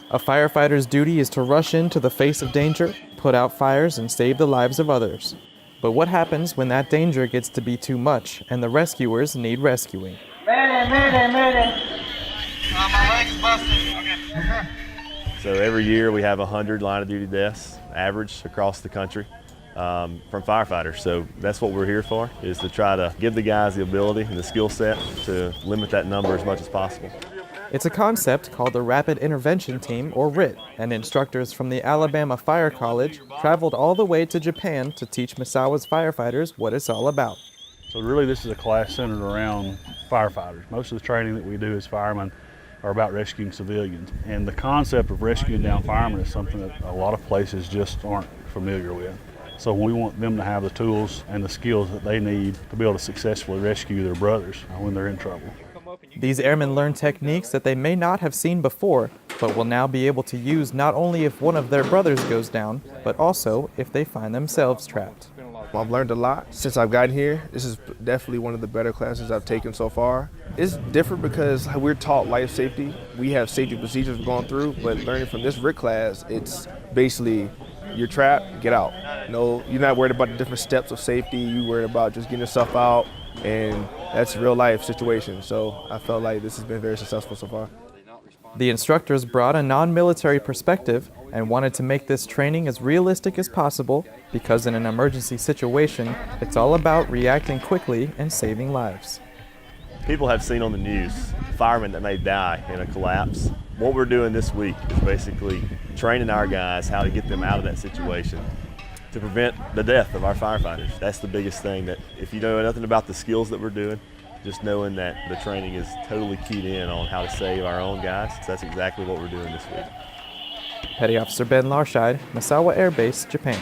A firefighter's duty is to rush into the face of danger, put out fires, and save the lives of others. But what happens when that danger gets to be too much and the rescuers need rescuing? Mayday. My leg's busted. Okay. So every year we have 100 line of duty deaths, average across the country, from firefighters. So that's what we're here for, is to try to give the guys the ability and the skill set to limit that number as much as possible. It's a concept called the Rapid Intervention Team, or RIT, and instructors from the Alabama Fire College traveled all the way to Japan to teach Misawa's firefighters what it's all about. So really this is a class centered around firefighters. Most of the training that we do as firemen are about rescuing civilians. And the concept of rescuing down firemen is something that a lot of places just aren't familiar with. So we want them to have the tools and the skills that they need to be able to successfully rescue their brothers when they're in trouble. These airmen learn techniques that they may not have seen before, but will now be able to use not only if one of their brothers goes down, but also if they find themselves trapped. I've learned a lot since I've gotten here. This is definitely one of the better classes I've taken so far. It's different because we're taught life safety. We have safety procedures we're going through, but learning from this RIT class, it's basically you're trapped, get out. No, you're not worried about the different steps of safety. You're worried about just getting yourself out, and that's a real life situation. So I felt like this has been very successful so far. The instructors brought a non-military perspective and wanted to make this training as realistic as possible because in an emergency situation, it's all about reacting quickly and saving lives. People have seen on the news firemen that may die in a collapse. What we're doing this week is basically training our guys how to get them out of that situation to prevent the death of our firefighters. That's the biggest thing, that if you know nothing about the skills that we're doing, just knowing that the training is totally keyed in on how to save our own guys. So that's exactly what we're doing this week. Petty Officer Ben Larscheid, Misawa Air Base, Japan.